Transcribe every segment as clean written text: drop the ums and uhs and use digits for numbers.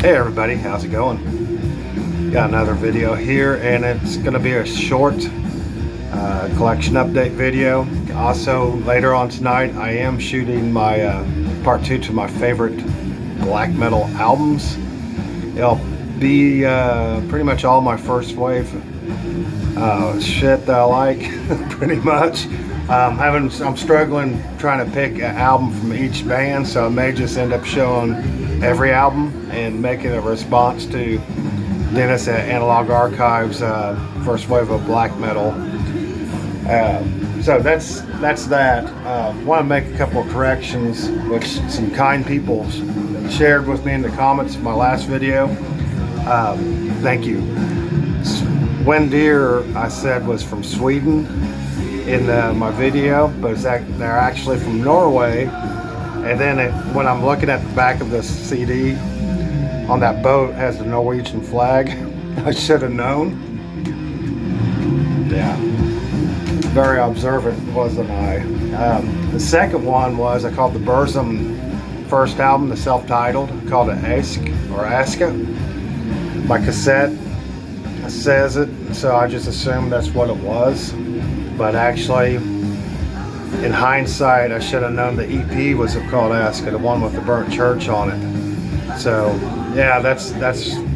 Hey everybody, how's it going? Got another video here, and it's going to be a short collection update video. Also, later on tonight, I am shooting my part 2 to my favorite black metal albums. It'll be pretty much all my first wave shit that I like, pretty much. I'm struggling trying to pick an album from each band, so I may just end up showing every album and making a response to Dennis at Analog Archives' first wave of black metal. So that's that. Want to make a couple of corrections, which some kind people shared with me in the comments of my last video. Thank you. Wendir, I said, was from Sweden in my video, but they're actually from Norway. And then when I'm looking at the back of this CD, on that boat has the Norwegian flag. I should have known. Yeah, very observant, wasn't I? The second one was I called the NWOBHM first album, the self-titled. I called it Aska. My cassette says it, so I just assumed that's what it was. But actually, in hindsight, I should have known the EP was called Aska, the one with the burnt church on it. So yeah, that's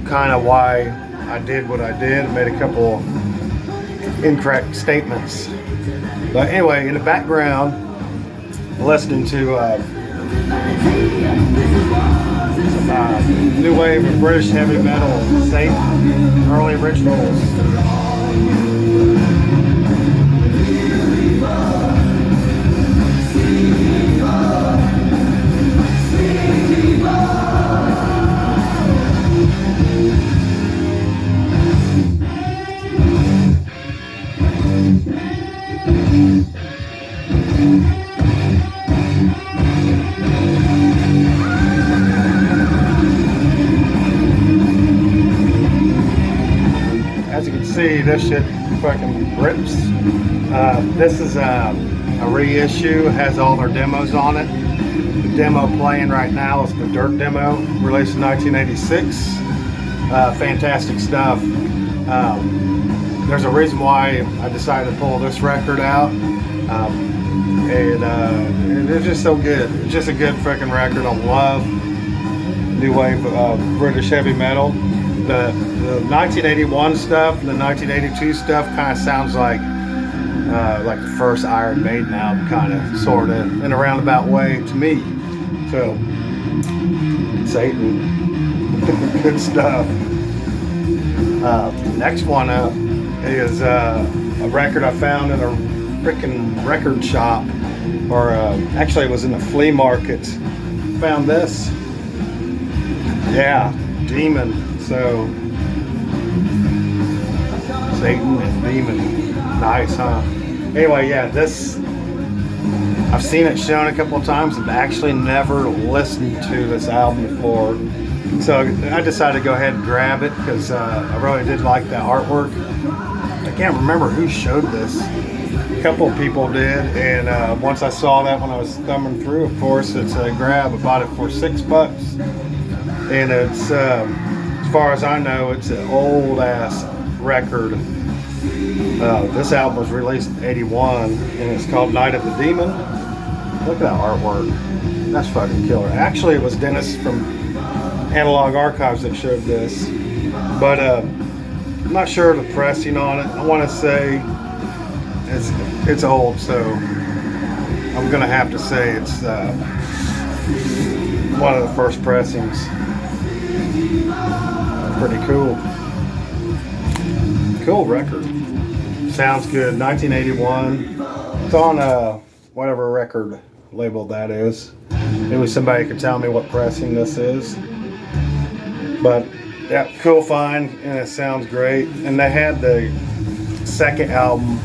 kind of why I did what I did. I made a couple incorrect statements. But anyway, in the background, listening to some new wave of British heavy metal, Satan, early originals. As you can see, this shit fucking rips. This is a reissue. It has all their demos on it. The demo playing right now is the Dirt demo, released in 1986. Fantastic stuff. There's a reason why I decided to pull this record out. And it's just so good. It's just a good freaking record. I love new wave British heavy metal. The 1981 stuff and the 1982 stuff kind of sounds like the first Iron Maiden album, kind of, sort of, in a roundabout way to me. So, Satan, good stuff. Next one up is a record I found in a freaking record shop, or actually it was in a flea market. Found this. Yeah, Demon. So, Satan and Demon. Nice, huh? Anyway, yeah, this, I've seen it shown a couple of times and actually never listened to this album before. So I decided to go ahead and grab it because I really did like that artwork. I can't remember who showed this. A couple of people did, and once I saw that when I was thumbing through, of course, it's a grab. I bought it for $6. And it's, as far as I know, it's an old ass record. This album was released in '81, and it's called Night of the Demon. Look at that artwork. That's fucking killer. Actually, it was Dennis from Analog Archives that showed this, but I'm not sure of the pressing on it. I want to say it's old, so I'm gonna have to say it's one of the first pressings. Pretty cool. Cool record. Sounds good. 1981. It's on whatever record label that is. Maybe somebody could tell me what pressing this is. But yeah, cool find, and it sounds great. And they had the second album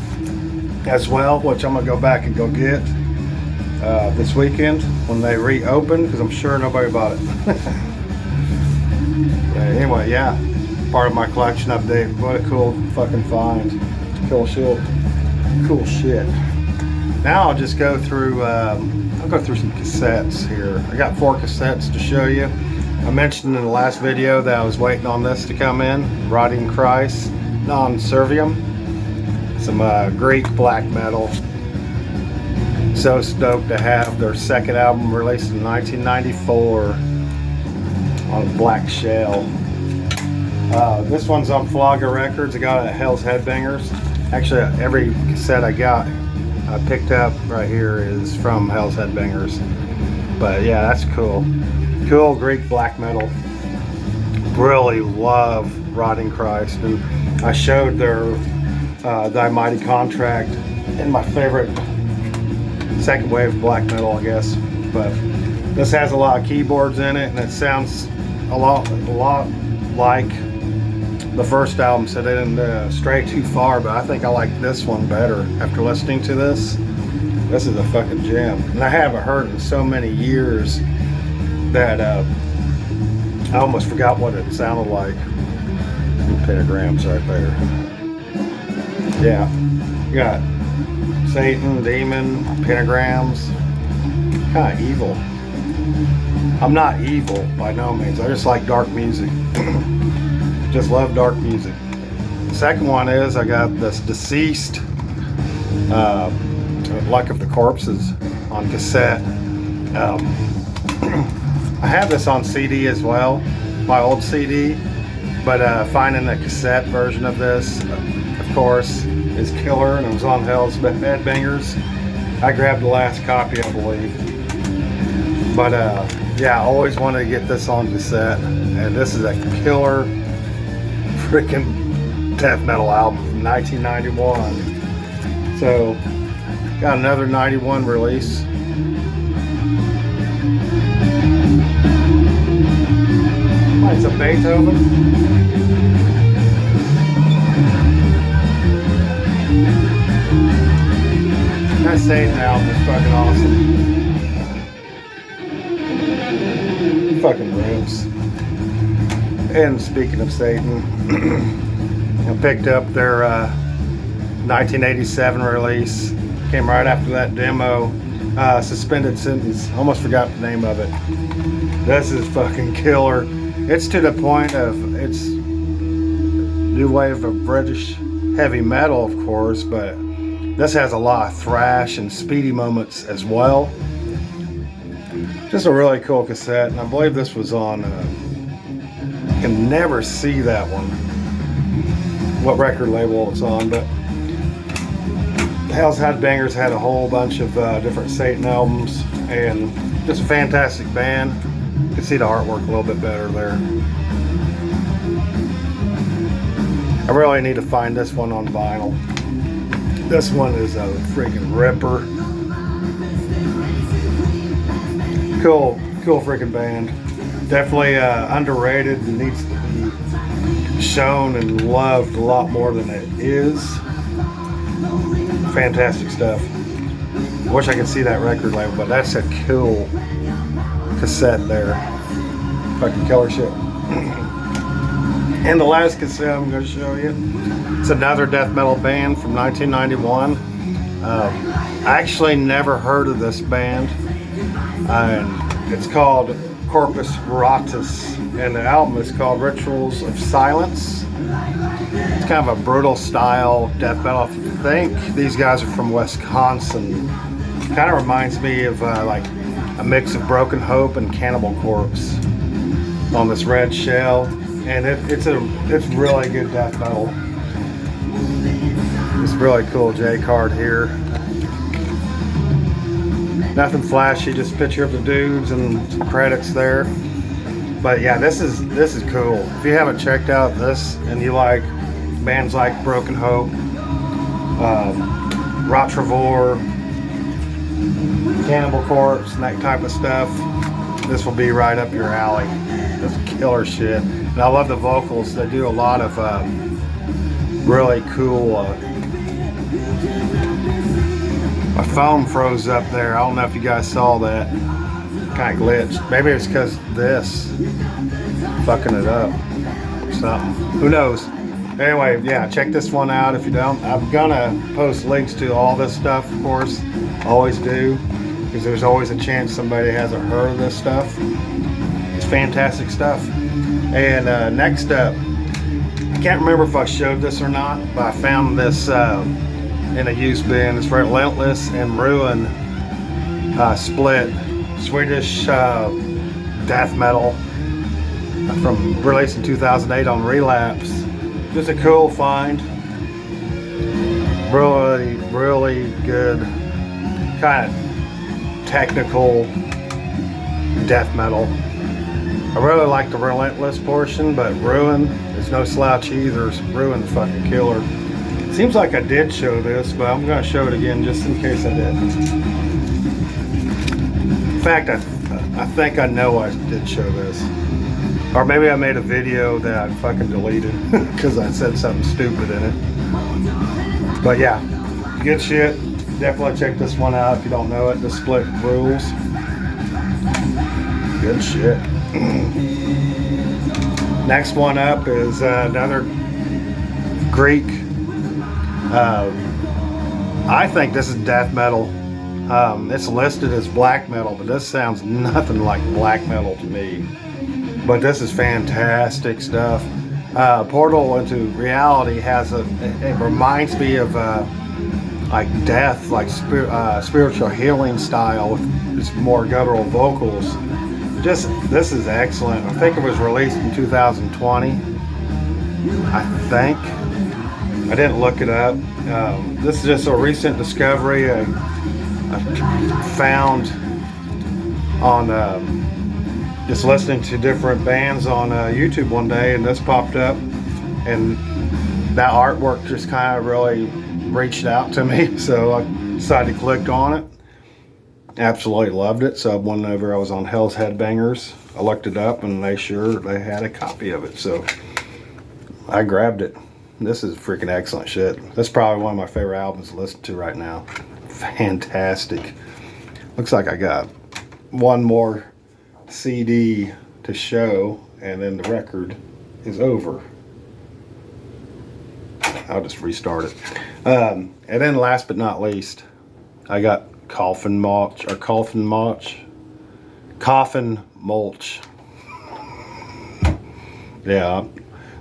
as well, which I'm gonna go back and go get this weekend when they reopen, because I'm sure nobody bought it. Anyway, yeah, part of my collection update. What a cool fucking find. Cool shit. Cool shit. Now I'll just go through, I'll go through some cassettes here. I got 4 cassettes to show you. I mentioned in the last video that I was waiting on this to come in, Rotting Christ, Non Serviam. Some Greek black metal. So stoked to have their second album released in 1994 on Black Shell. This one's on Flogger Records. I got it at Hell's Headbangers. Actually, every cassette I picked up right here is from Hell's Headbangers. But yeah, that's cool. Cool Greek black metal. Really love Rotting Christ. And I showed their Thy Mighty Contract in my favorite second wave black metal, I guess. But this has a lot of keyboards in it, and it sounds a lot like the first album, so they didn't stray too far, but I think I like this one better after listening to this. This is a fucking gem, and I haven't heard it in so many years that I almost forgot what it sounded like. Pentagrams right there. Yeah, you got Satan, demon, pentagrams, kind of evil. I'm not evil by no means, I just like dark music. Just love dark music. The second one is I got this Deceased, Luck of the Corpses on cassette. I have this on CD as well, my old CD, but finding a cassette version of this, of course, is killer, and it was on Hell's Headbangers. I grabbed the last copy, I believe. But yeah, I always wanted to get this on cassette, and this is a killer freaking death metal album from 1991. So got another 91 release. Oh, it's a Beethoven. That Satan album is fucking awesome. Fucking rips. And speaking of Satan, I picked up their 1987 release. Came right after that demo, Suspended Sentence. Almost forgot the name of it. This is fucking killer. It's to the point of, it's new wave of British heavy metal, of course, but this has a lot of thrash and speedy moments as well. Just a really cool cassette, and I believe this was on, you can never see that one, what record label it's on, but Hell's Headbangers had a whole bunch of different Satan albums, and just a fantastic band. You can see the artwork a little bit better there. I really need to find this one on vinyl. This one is a freaking ripper. Cool freaking band. Definitely underrated and needs to be shown and loved a lot more than it is. Fantastic stuff. I wish I could see that record label, but that's a cool cassette there. Fucking killer shit. And the last cassette I'm going to show you, it's another death metal band from 1991. I actually never heard of this band, and it's called Corpus Ratus, and the album is called Rituals of Silence. It's kind of a brutal style death metal. I think these guys are from Wisconsin. Kind of reminds me of like a mix of Broken Hope and Cannibal Corpse on this red shell, and it's really good death metal. It's really cool J card here. Nothing flashy, just a picture of the dudes and some credits there. But yeah, this is cool. If you haven't checked out this and you like bands like Broken Hope, Rotravor, Cannibal Corpse, and that type of stuff, this will be right up your alley. This is killer shit. And I love the vocals. They do a lot of really cool. My phone froze up there. I don't know if you guys saw that. Kind of glitched. Maybe it's because this fucking it up or something. Who knows? Anyway, yeah, check this one out if you don't. I'm gonna post links to all this stuff, of course. Always do, because there's always a chance somebody hasn't heard of this stuff. It's fantastic stuff. And next up, I can't remember if I showed this or not, but I found this in a used bin. It's Relentless and Ruin split Swedish death metal from released in 2008 on Relapse. Just a cool find. Really, really good kind of technical death metal. I really like the Relentless portion, but Ruin is no slouch either. Ruin's fucking killer. Seems like I did show this, but I'm gonna show it again just in case I did. In fact, I think I know I did show this. Or maybe I made a video that I fucking deleted because I said something stupid in it. But yeah, good shit. Definitely check this one out if you don't know it. The Split rules. Good shit. Next one up is another Greek. I think this is death metal. It's listed as black metal, but this sounds nothing like black metal to me. But this is fantastic stuff. Portal into Reality has it reminds me of like death, like spiritual healing style with just more guttural vocals. This is excellent. I think it was released in 2020. I think. I didn't look it up. This is just a recent discovery I found on just listening to different bands on YouTube one day, and this popped up, and that artwork just kind of really reached out to me, so I decided to click on it. Absolutely loved it. So whenever I was on Hell's Headbangers, I looked it up, and they had a copy of it, so I grabbed it. This is freaking excellent shit. That's probably one of my favorite albums to listen to right now. Fantastic. Looks like I got one more CD to show, and then the record is over. I'll just restart it. And then last but not least, I got Coffin Mulch. Yeah,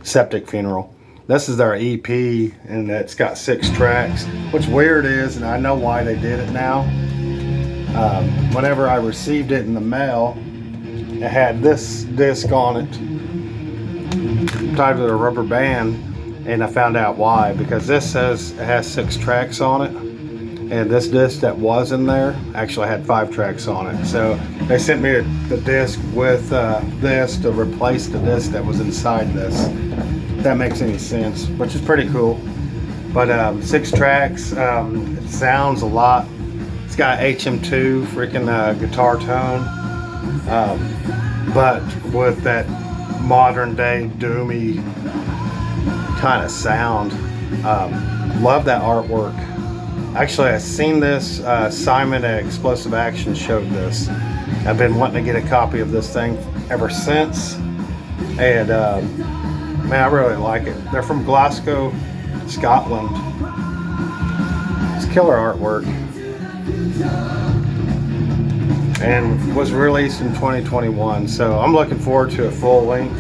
Septic Funeral. This is their EP, and it's got 6 tracks. What's weird is, and I know why they did it now, whenever I received it in the mail, it had this disc on it tied to a rubber band, and I found out why, because this says it has 6 tracks on it, and this disc that was in there actually had 5 tracks on it. So they sent me the disc with this to replace the disc that was inside this. If that makes any sense, which is pretty cool. But 6 tracks, it sounds a lot. It's got HM2 freaking guitar tone, but with that modern day doomy kind of sound. Love that artwork. Actually, I've seen this. Simon at Explosive Action showed this. I've been wanting to get a copy of this thing ever since, and man, I really like it. They're from Glasgow, Scotland. It's killer artwork, and was released in 2021. So I'm looking forward to a full length.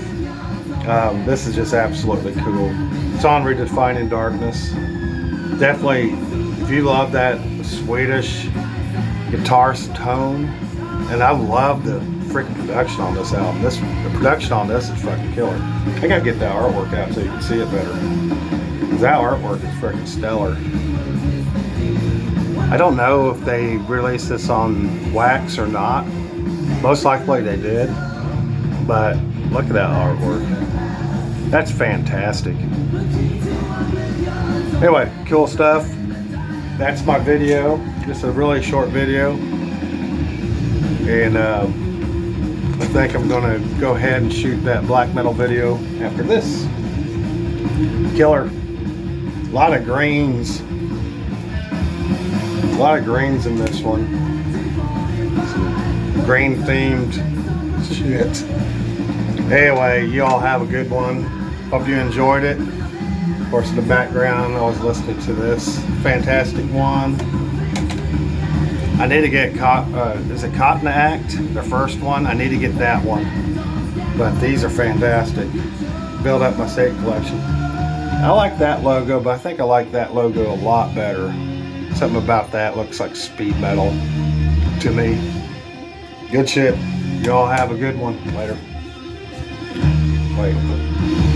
This is just absolutely cool. It's on Redefining Darkness. Definitely, if you love that Swedish guitar tone, and I love the freaking production on this album. The production on this is fucking killer. I gotta get that artwork out so you can see it better. That artwork is freaking stellar. I don't know if they released this on wax or not. Most likely they did, but look at that artwork. That's fantastic. Anyway, cool stuff. That's my video. Just a really short video. And I think I'm gonna go ahead and shoot that black metal video after this. Killer. A lot of greens. A lot of greens in this one. Some green themed shit. Anyway, you all have a good one. Hope you enjoyed it. Of course, in the background, I was listening to this fantastic one. I need to get is it Cotton Act, the first one? I need to get that one. But these are fantastic. Build up my state collection. I like that logo, but I think I like that logo a lot better. Something about that looks like speed metal to me. Good shit. Y'all have a good one. Later. Wait.